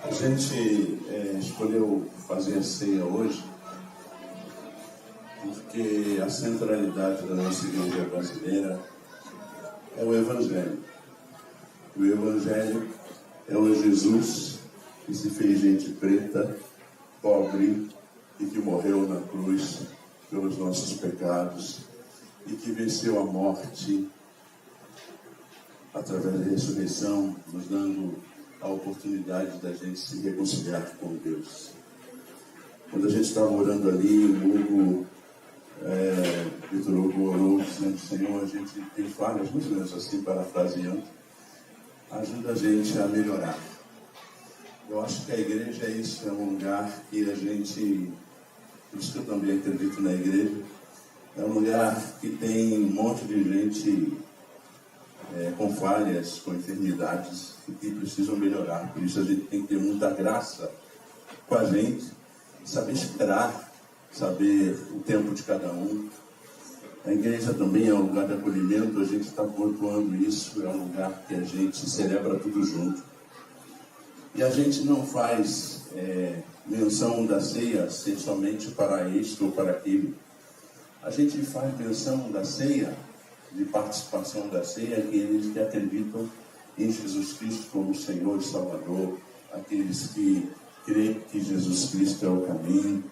A gente escolheu fazer a ceia hoje porque a centralidade da nossa igreja brasileira é o Evangelho. O Evangelho é o Jesus que se fez gente preta, pobre e que morreu na cruz pelos nossos pecados e que venceu a morte através da ressurreição, nos dando a oportunidade da gente se reconciliar com Deus. Quando a gente estava orando ali, o Vitor Hugo orou dizendo: Senhor, a gente tem falhas, mais ou menos assim, parafraseando, ajuda a gente a melhorar. Eu acho que a igreja é isso, é um lugar que a gente, por isso que eu também acredito na igreja, é um lugar que tem um monte de gente com falhas, com enfermidades que precisam melhorar. Por isso a gente tem que ter muita graça com a gente, saber esperar, saber o tempo de cada um. A igreja também é um lugar de acolhimento, a gente está pontuando isso, é um lugar que a gente celebra tudo junto. E a gente não faz menção da ceia ser somente para isto ou para aquilo. A gente faz menção da ceia, de participação da ceia, aqueles que acreditam em Jesus Cristo como Senhor e Salvador, aqueles que creem que Jesus Cristo é o caminho,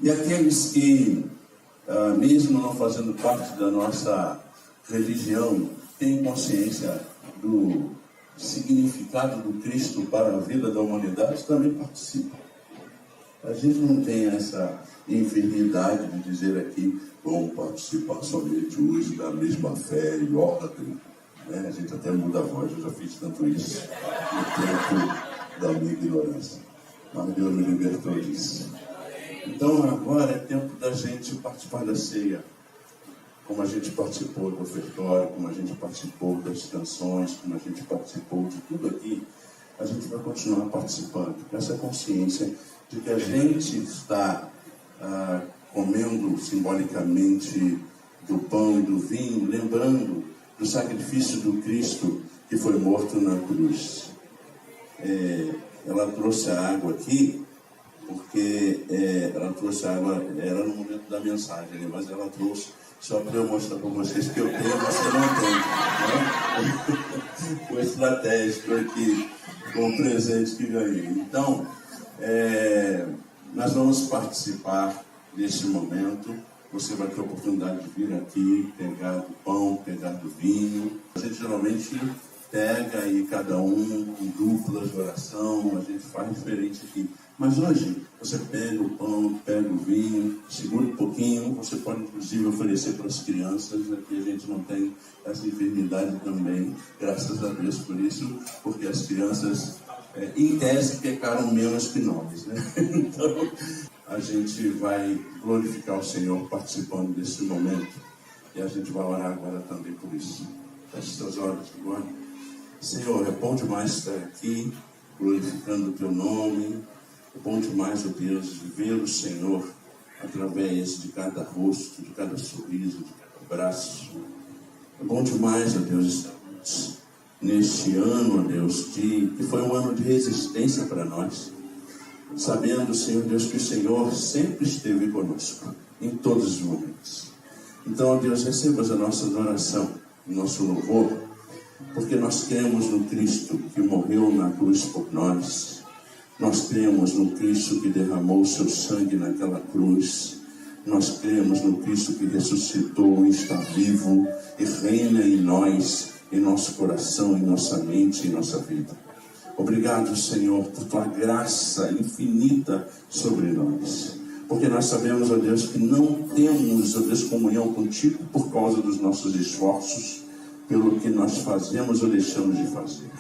e aqueles que, mesmo não fazendo parte da nossa religião, têm consciência do significado do Cristo para a vida da humanidade, também participam. A gente não tem essa enfermidade de dizer aqui: vamos participar somente hoje da mesma fé e ordem. A gente até muda a voz, eu já fiz tanto isso no tempo da minha ignorância. Mas Deus me libertou disso. Então agora é tempo da gente participar da ceia, como a gente participou do ofertório, como a gente participou das canções, como a gente participou de tudo aqui. A gente vai continuar participando com essa consciência de que a gente está comendo simbolicamente do pão e do vinho, lembrando do sacrifício do Cristo que foi morto na cruz. Ela trouxe a água aqui, porque ela trouxe a água, era no momento da mensagem, mas ela trouxe só para eu mostrar para vocês que eu tenho, você não tem, né? Foi estratégico aqui, com o presente que ganhei. Então, nós vamos participar desse momento. Você vai ter a oportunidade de vir aqui, pegar do pão, pegar do vinho. A gente geralmente pega aí cada um em duplas de oração, a gente faz diferente aqui. Mas hoje, você pega o pão, pega o vinho, segura um pouquinho, você pode inclusive oferecer para as crianças. Aqui a gente não tem essa enfermidade também, graças a Deus por isso, porque as crianças, em tese, pecaram menos que nós, né? Então, a gente vai glorificar o Senhor participando desse momento. E a gente vai orar agora também por isso. Feche seus olhos agora. Senhor, é bom demais estar aqui, glorificando o Teu nome. É bom demais, ó Deus, ver o Senhor através de cada rosto, de cada sorriso, de cada abraço. É bom demais, ó Deus, estarmos neste ano, ó Deus, que foi um ano de resistência para nós. Sabendo, Senhor Deus, que o Senhor sempre esteve conosco, em todos os momentos. Então, ó Deus, recebas a nossa adoração, o nosso louvor, porque nós cremos no Cristo que morreu na cruz por nós. Nós cremos no Cristo que derramou seu sangue naquela cruz. Nós cremos no Cristo que ressuscitou e está vivo e reina em nós, em nosso coração, em nossa mente, em nossa vida. Obrigado, Senhor, por Tua graça infinita sobre nós. Porque nós sabemos, ó Deus, que não temos, ó Deus, comunhão contigo por causa dos nossos esforços, pelo que nós fazemos ou deixamos de fazer.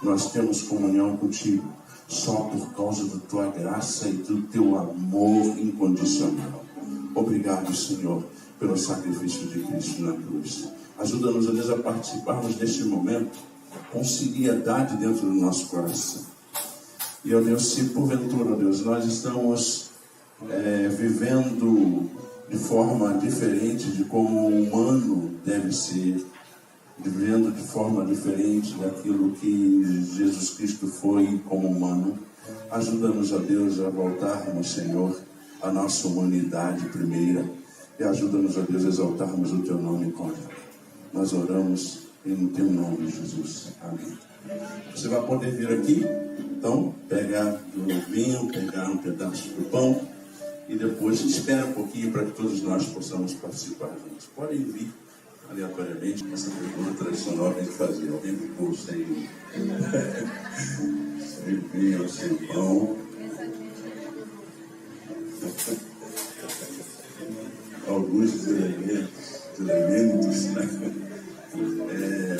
Nós temos comunhão contigo só por causa da Tua graça e do Teu amor incondicional. Obrigado, Senhor, pelo sacrifício de Cristo na cruz. Ajuda-nos, ó Deus, a participarmos deste momento com seriedade dentro do nosso coração. E, ó Deus, se porventura, ó Deus, nós estamos vivendo de forma diferente de como o humano deve ser, vivendo de forma diferente daquilo que Jesus Cristo foi como humano. Ajuda-nos, ó Deus, a voltarmos, Senhor, à nossa humanidade primeira, e ajuda-nos, ó Deus, a exaltarmos o Teu nome com ela. Nós oramos em Teu nome, Jesus. Amém. Você vai poder vir aqui, então, pegar o vinho, pegar um pedaço do pão, e depois espera um pouquinho para que todos nós possamos participar juntos. Podem vir aleatoriamente. Essa pergunta tradicional que a gente fazia: alguém ficou sem vinho, sem pão? Alguns dos elementos, né? É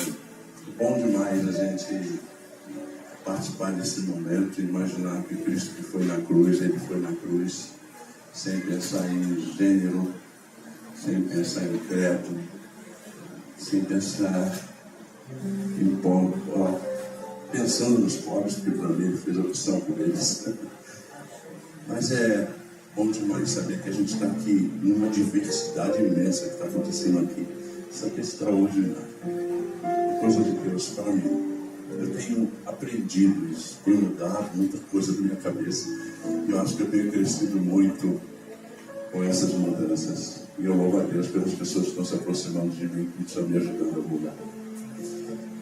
bom demais a gente participar desse momento, imaginar que Cristo que foi na cruz, Ele foi na cruz, sem pensar em gênero, sem pensar em credo, sem pensar em pobre, pensando nos pobres, porque para mim Ele fez a opção por eles. Mas é bom demais saber que a gente está aqui numa diversidade imensa que está acontecendo aqui. Isso aqui é extraordinário. É coisa de Deus para mim. Eu tenho aprendido isso, tenho mudado muita coisa na minha cabeça. E eu acho que eu tenho crescido muito com essas mudanças. E eu louvo a Deus pelas pessoas que estão se aproximando de mim e estão me ajudando a mudar.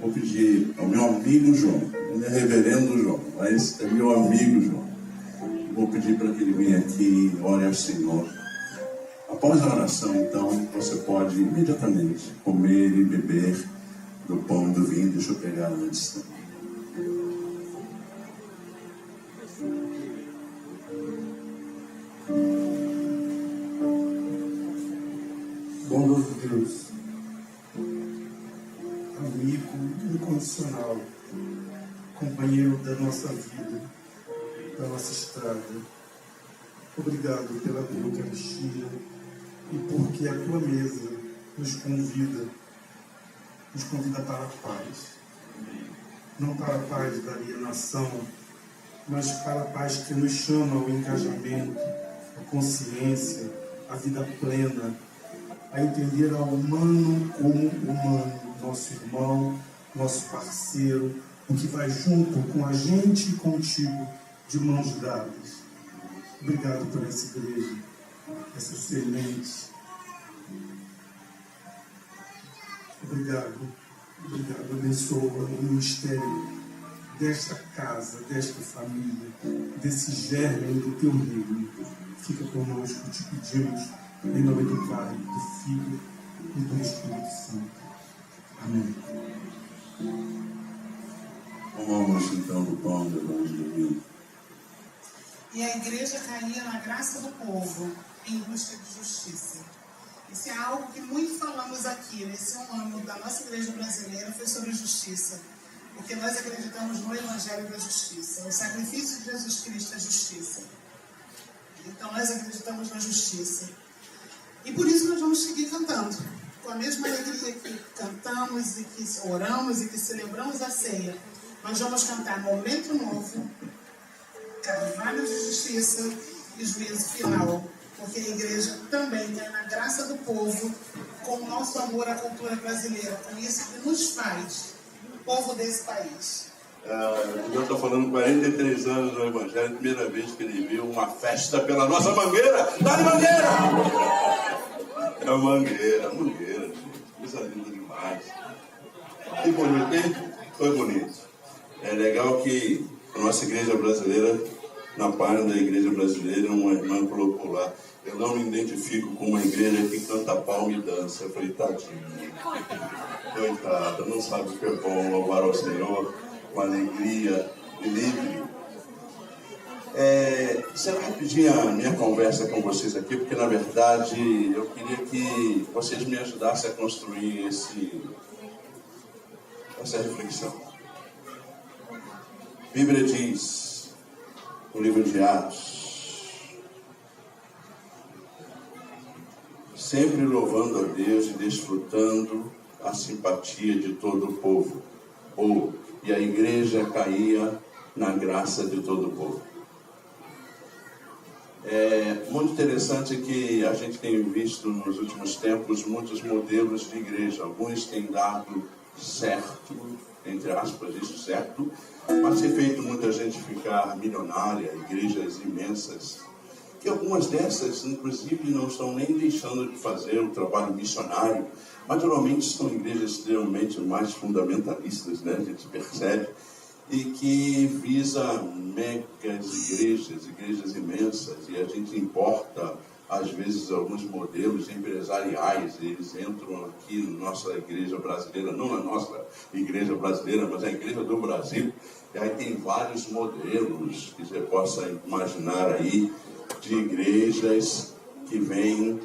Vou pedir ao meu amigo João, não é reverendo João, mas é meu amigo João. Vou pedir para que ele venha aqui e ore ao Senhor. Após a oração, então, você pode imediatamente comer e beber do pão e do vinho. Deixa eu pegar antes também. Bondoso Deus, amigo incondicional, companheiro da nossa vida, da nossa estrada. Obrigado pela tua Eucaristia e porque a tua mesa nos convida para a paz. Não para a paz da alienação, mas para a paz que nos chama ao engajamento, à consciência, à vida plena, a entender ao humano como humano, nosso irmão, nosso parceiro, o que vai junto com a gente e contigo, de mãos dadas. Obrigado por essa igreja, essas sementes. Obrigado, abençoa o ministério desta casa, desta família, desse germe do teu reino. Fica conosco, te pedimos, em nome do Pai, do Filho e do Espírito Santo. Amém. Vamos então do pão e do vinho. E a igreja caía na graça do povo, em busca de justiça. Isso é algo que muito falamos aqui, nesse ano da nossa igreja brasileira, foi sobre justiça. Porque nós acreditamos no Evangelho da Justiça. O sacrifício de Jesus Cristo é justiça. Então nós acreditamos na justiça. E por isso nós vamos seguir cantando. Com a mesma alegria que cantamos e que oramos e que celebramos a ceia. Nós vamos cantar Momento Novo, Carvalho de Justiça e Juízo Final. Porque a igreja também cai na graça do povo, com o nosso amor à cultura brasileira, com isso que nos faz povo desse país. Eu estou falando 43 anos no Evangelho, primeira vez que ele viu uma festa pela nossa Mangueira. Dá-lhe Mangueira! É a Mangueira, gente. Coisa linda demais. Que bonito, hein? Foi bonito. É legal que a nossa igreja brasileira, na página da igreja brasileira, uma irmã colocou lá: eu não me identifico com uma igreja que canta palma e dança. Eu falei: tadinho, coitada, não sabe o que é bom louvar ao Senhor com alegria e livre. Será rapidinho a minha conversa com vocês aqui, porque na verdade eu queria que vocês me ajudassem a construir essa reflexão. A Bíblia diz, no livro de Atos, sempre louvando a Deus e desfrutando a simpatia de todo o povo. E a igreja caía na graça de todo o povo. É muito interessante que a gente tem visto nos últimos tempos muitos modelos de igreja. Alguns têm dado certo, entre aspas, isso certo, mas tem feito muita gente ficar milionária, igrejas imensas, que algumas dessas, inclusive, não estão nem deixando de fazer o trabalho missionário, mas geralmente são igrejas extremamente mais fundamentalistas, né? A gente percebe, e que visa megas igrejas imensas, e a gente importa, às vezes, alguns modelos empresariais. Eles entram aqui na nossa igreja brasileira, não na nossa igreja brasileira, mas a igreja do Brasil, e aí tem vários modelos que você possa imaginar aí, de igrejas que vêm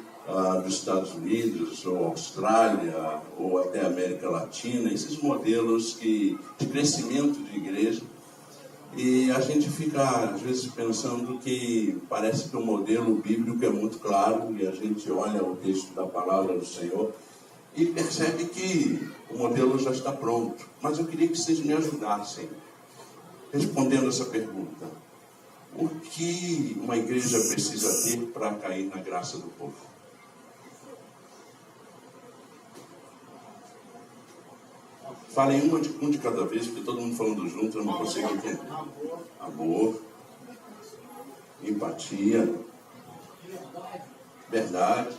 dos Estados Unidos, ou Austrália, ou até América Latina, esses modelos de crescimento de igreja. E a gente fica, às vezes, pensando que parece que o modelo bíblico é muito claro, e a gente olha o texto da palavra do Senhor e percebe que o modelo já está pronto. Mas eu queria que vocês me ajudassem respondendo essa pergunta. O que uma igreja precisa ter para cair na graça do povo? Falem um de cada vez, porque todo mundo falando junto, eu não consigo entender. Amor, empatia, verdade,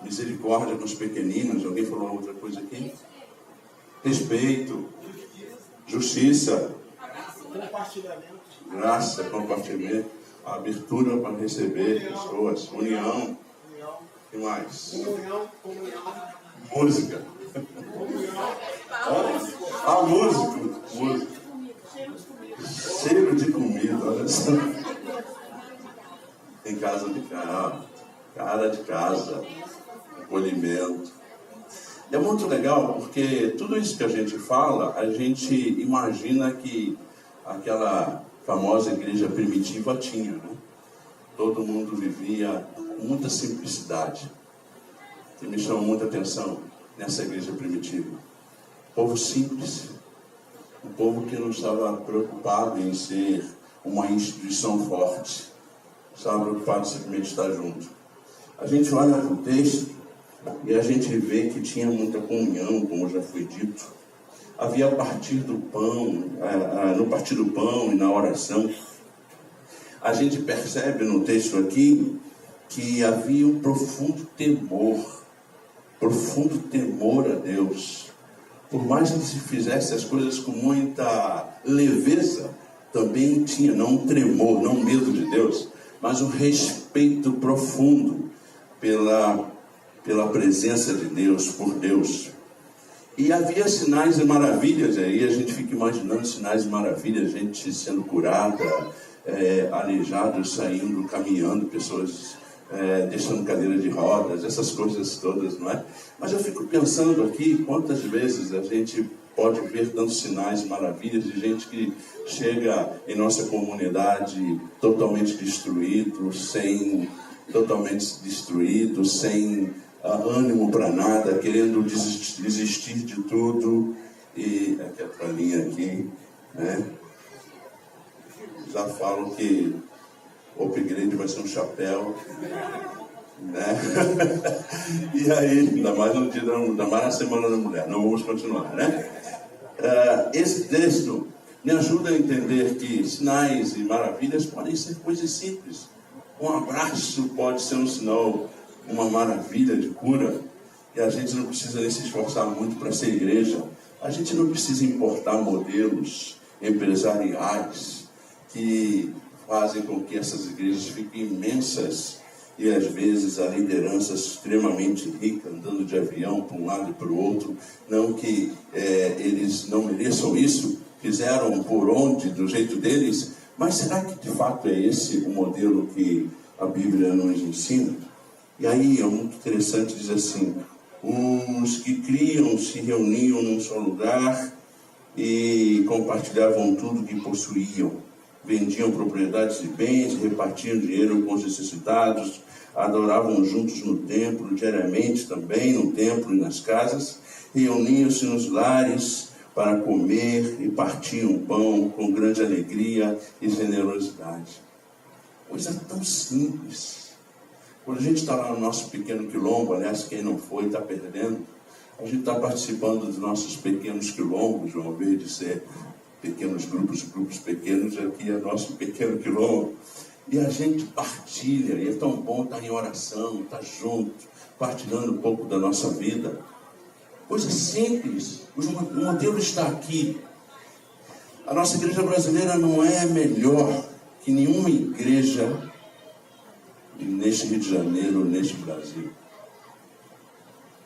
misericórdia com os pequeninos. Alguém falou outra coisa aqui? Respeito, justiça, graça, compartilhamento, abertura para receber pessoas, união. O que mais? Música. Música. Cheiro de comida, olha só. Tem casa de casa, cara de casa, acolhimento. E é muito legal porque tudo isso que a gente fala, a gente imagina que aquela famosa igreja primitiva tinha, né? Todo mundo vivia com muita simplicidade. E me chama muita atenção nessa igreja primitiva. Povo simples, um povo que não estava preocupado em ser uma instituição forte, estava preocupado em simplesmente estar junto. A gente olha para o texto e a gente vê que tinha muita comunhão, como já foi dito. Havia partir do pão, no partir do pão e na oração. A gente percebe no texto aqui que havia um profundo temor a Deus. Por mais que se fizesse as coisas com muita leveza, também tinha não um tremor, não um medo de Deus, mas um respeito profundo pela presença de Deus, por Deus. E havia sinais e maravilhas, aí a gente fica imaginando sinais e maravilhas, gente sendo curada, aleijados saindo, caminhando, pessoas deixando cadeira de rodas, essas coisas todas, não é? Mas eu fico pensando aqui, quantas vezes a gente pode ver tantos sinais e maravilhas de gente que chega em nossa comunidade totalmente destruído, sem ânimo para nada, querendo desistir de tudo. E aqui a palhinha aqui, né? Já falo que o upgrade vai ser um chapéu, né? E aí, ainda mais na Semana da Mulher. Não vamos continuar, né? Esse texto me ajuda a entender que sinais e maravilhas podem ser coisas simples. Um abraço pode ser um sinal, uma maravilha de cura. E a gente não precisa nem se esforçar muito para ser igreja. A gente não precisa importar modelos empresariais que fazem com que essas igrejas fiquem imensas e às vezes a liderança extremamente rica, andando de avião para um lado e para o outro. Não que eles não mereçam isso, fizeram por onde, do jeito deles, mas será que de fato é esse o modelo que a Bíblia nos ensina? E aí é muito interessante, diz assim: os que criam se reuniam num só lugar e compartilhavam tudo que possuíam. Vendiam propriedades e bens, repartiam dinheiro com os necessitados, adoravam juntos no templo, diariamente também no templo e nas casas, reuniam-se nos lares para comer e partiam pão com grande alegria e generosidade. Coisa tão simples. Quando a gente está lá no nosso pequeno quilombo, aliás, quem não foi está perdendo, A gente está participando dos nossos pequenos quilombos, ao invés de ser pequenos grupos pequenos, aqui é nosso pequeno quilombo. E a gente partilha, e é tão bom estar em oração, estar junto, partilhando um pouco da nossa vida. Coisa simples, o modelo está aqui. A nossa igreja brasileira não é melhor que nenhuma igreja neste Rio de Janeiro, neste Brasil.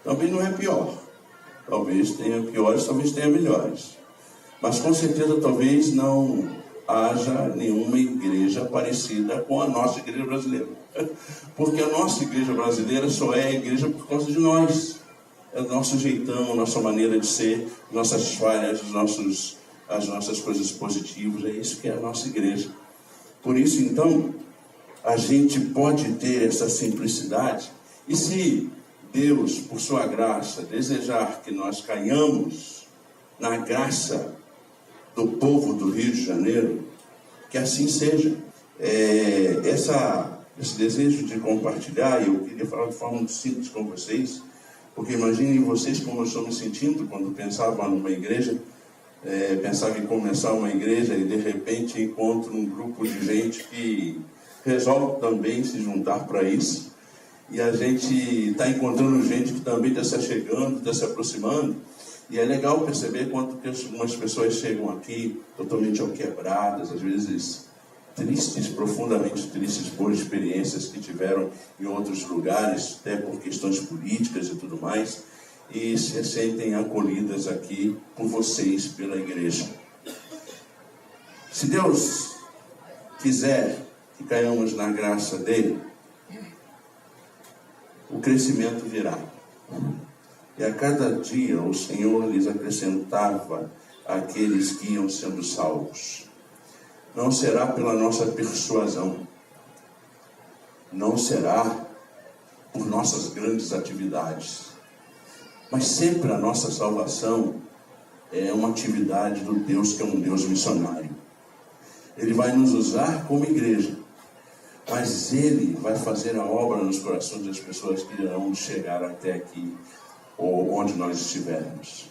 Também não é pior. Talvez tenha piores, talvez tenha melhores. Mas com certeza talvez não haja nenhuma igreja parecida com a nossa igreja brasileira. Porque a nossa igreja brasileira só é a igreja por causa de nós. É o nosso jeitão, a nossa maneira de ser, nossas falhas, as nossas coisas positivas. É isso que é a nossa igreja. Por isso, então, a gente pode ter essa simplicidade. E se Deus, por sua graça, desejar que nós caiamos na graça do povo do Rio de Janeiro, que assim seja. Esse desejo de compartilhar, eu queria falar de forma muito simples com vocês, porque imaginem vocês como eu estou me sentindo quando pensava numa igreja, pensava em começar uma igreja e de repente encontro um grupo de gente que resolve também se juntar para isso. E a gente está encontrando gente que também está se achegando, está se aproximando. E é legal perceber quanto que algumas pessoas chegam aqui totalmente quebradas, às vezes tristes, profundamente tristes por experiências que tiveram em outros lugares, até por questões políticas e tudo mais, e se sentem acolhidas aqui por vocês, pela igreja. Se Deus quiser que caiamos na graça dele, o crescimento virá. E a cada dia o Senhor lhes acrescentava aqueles que iam sendo salvos. Não será pela nossa persuasão, não será por nossas grandes atividades, mas sempre a nossa salvação é uma atividade do Deus que é um Deus missionário. Ele vai nos usar como igreja, mas Ele vai fazer a obra nos corações das pessoas que irão chegar até aqui, ou onde nós estivermos.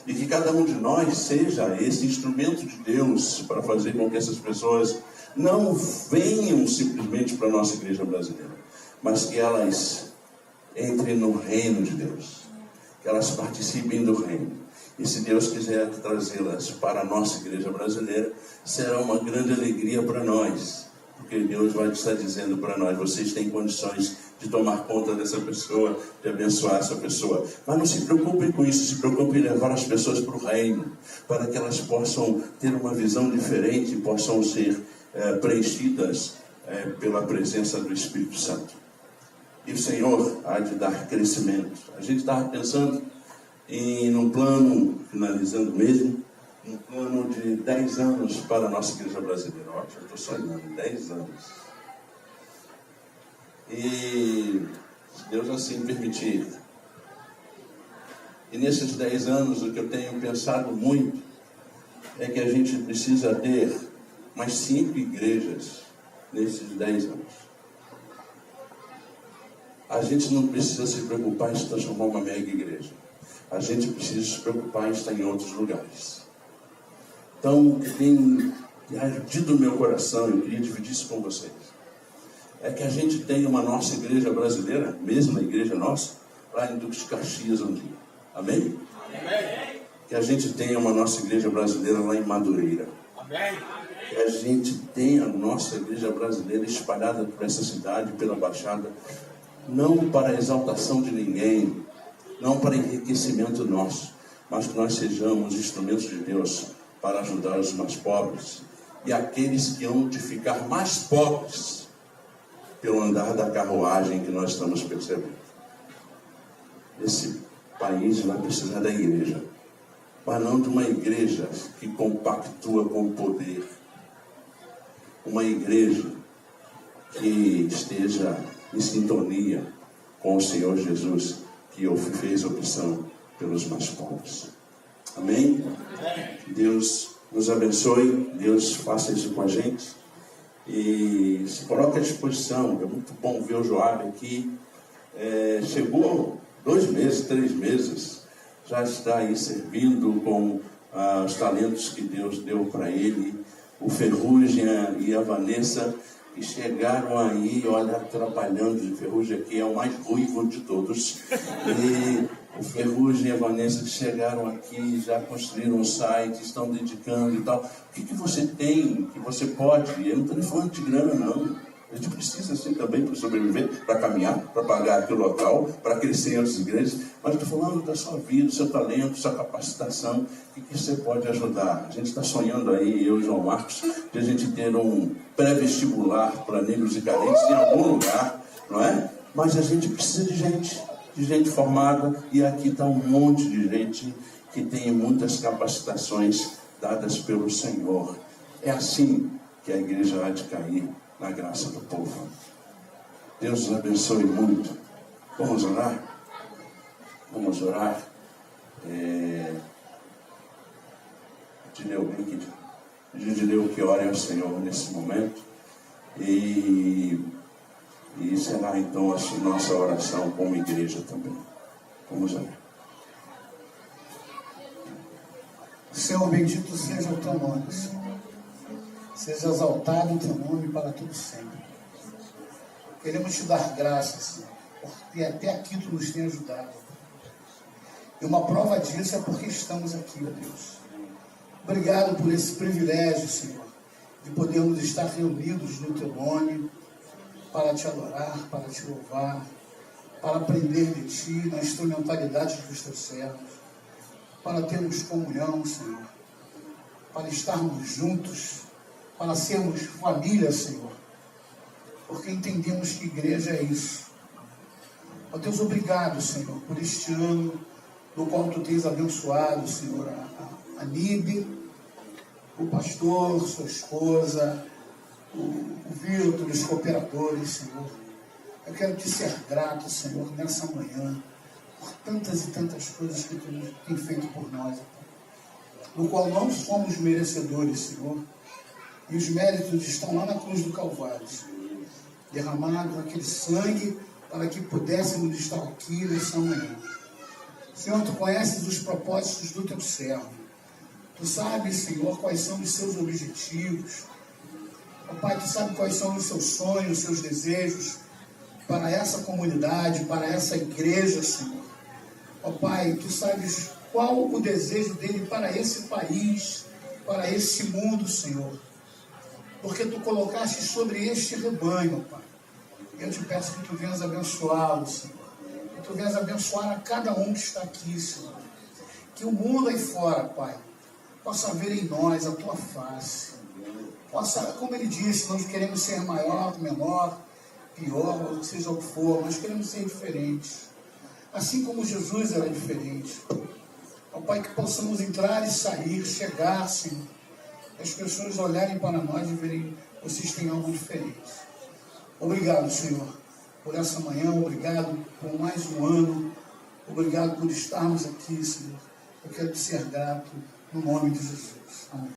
E que cada um de nós seja esse instrumento de Deus para fazer com que essas pessoas não venham simplesmente para a nossa igreja brasileira, mas que elas entrem no reino de Deus, que elas participem do reino. E se Deus quiser trazê-las para a nossa igreja brasileira, será uma grande alegria para nós, porque Deus vai estar dizendo para nós: vocês têm condições de tomar conta dessa pessoa, de abençoar essa pessoa. Mas não se preocupem com isso, se preocupem em levar as pessoas para o reino, para que elas possam ter uma visão diferente, possam ser preenchidas pela presença do Espírito Santo. E o Senhor há de dar crescimento. A gente estava pensando num plano, finalizando mesmo, um plano de 10 anos para a nossa igreja brasileira. Ó, já estou sonhando, 10 anos. E se Deus assim permitir. E nesses 10 anos, o que eu tenho pensado muito é que a gente precisa ter mais 5 igrejas nesses 10 anos. A gente não precisa se preocupar em se transformar uma mega igreja. A gente precisa se preocupar em estar em outros lugares. Então, o que tem ardido no meu coração, eu queria dividir isso com vocês, é que a gente tenha uma nossa igreja brasileira, mesmo a igreja nossa, lá em Duque de Caxias um dia. Amém? Amém. Que a gente tenha uma nossa igreja brasileira lá em Madureira. Amém. Que a gente tenha a nossa igreja brasileira espalhada por essa cidade, pela Baixada, não para a exaltação de ninguém, não para enriquecimento nosso, mas que nós sejamos instrumentos de Deus para ajudar os mais pobres e aqueles que hão de ficar mais pobres pelo andar da carruagem que nós estamos percebendo. Esse país vai precisar da igreja, mas não de uma igreja que compactua com o poder, uma igreja que esteja em sintonia com o Senhor Jesus, que fez opção pelos mais pobres. Amém? Deus nos abençoe, Deus faça isso com a gente e se coloque à disposição. É muito bom ver o Joab aqui. Chegou 2 meses, 3 meses, já está aí servindo com os talentos que Deus deu para ele. O Ferrugem e a Vanessa, que chegaram aí, olha, trabalhando. O Ferrugem aqui é o mais ruivo de todos. E o Ferrugem e a Vanessa que chegaram aqui, já construíram um site, estão dedicando e tal. O que você tem, que você pode? Eu não estou nem falando de grana, não. A gente precisa assim também para sobreviver, para caminhar, para pagar aqui o local, para crescer em outras igrejas. Mas estou falando da sua vida, do seu talento, sua capacitação, o que você pode ajudar. A gente está sonhando aí, eu e João Marcos, de a gente ter um pré-vestibular para negros e carentes em algum lugar, não é? Mas a gente precisa de gente formada, e aqui está um monte de gente que tem muitas capacitações dadas pelo Senhor. É assim que a igreja há de cair na graça do povo. Deus os abençoe muito. Vamos orar? Vamos orar. Direi que ore ao Senhor nesse momento. E será então a nossa oração como igreja também. Vamos orar. Senhor, bendito seja o teu nome, Senhor. Seja exaltado o teu nome para todo sempre. Queremos te dar graças, Senhor, porque até aqui tu nos tem ajudado. E uma prova disso é porque estamos aqui, ó Deus. Obrigado por esse privilégio, Senhor, de podermos estar reunidos no teu nome, para te adorar, para te louvar, para aprender de ti na instrumentalidade dos teus servos, para termos comunhão, Senhor, para estarmos juntos, para sermos família, Senhor, porque entendemos que igreja é isso. Ó Deus, obrigado, Senhor, por este ano no qual tu tens abençoado, Senhor, a Nibe, o pastor, sua esposa, o Vitor, os cooperadores, Senhor. Eu quero te ser grato, Senhor, nessa manhã, por tantas e tantas coisas que tu tem feito por nós, no qual não somos merecedores, Senhor. E os méritos estão lá na cruz do Calvário, Senhor, derramado aquele sangue para que pudéssemos estar aqui nessa manhã. Senhor, tu conheces os propósitos do teu servo. Tu sabes, Senhor, quais são os seus objetivos. Ó Pai, tu sabes quais são os seus sonhos, os seus desejos para essa comunidade, para essa igreja, Senhor. Ó Pai, tu sabes qual o desejo dele para esse país, para esse mundo, Senhor. Porque tu colocaste sobre este rebanho, Pai. Eu te peço que tu venhas abençoá-lo, Senhor. Que tu venhas abençoar a cada um que está aqui, Senhor. Que o mundo aí fora, Pai, possa ver em nós a tua face. Possa, como ele disse, nós queremos ser maior, menor, pior, seja o que for, nós queremos ser diferentes. Assim como Jesus era diferente. Ó Pai, que possamos entrar e sair, chegar, Senhor. As pessoas olharem para nós e verem, vocês têm algo diferente. Obrigado, Senhor, por essa manhã. Obrigado por mais um ano. Obrigado por estarmos aqui, Senhor. Eu quero te ser grato no nome de Jesus. Amém.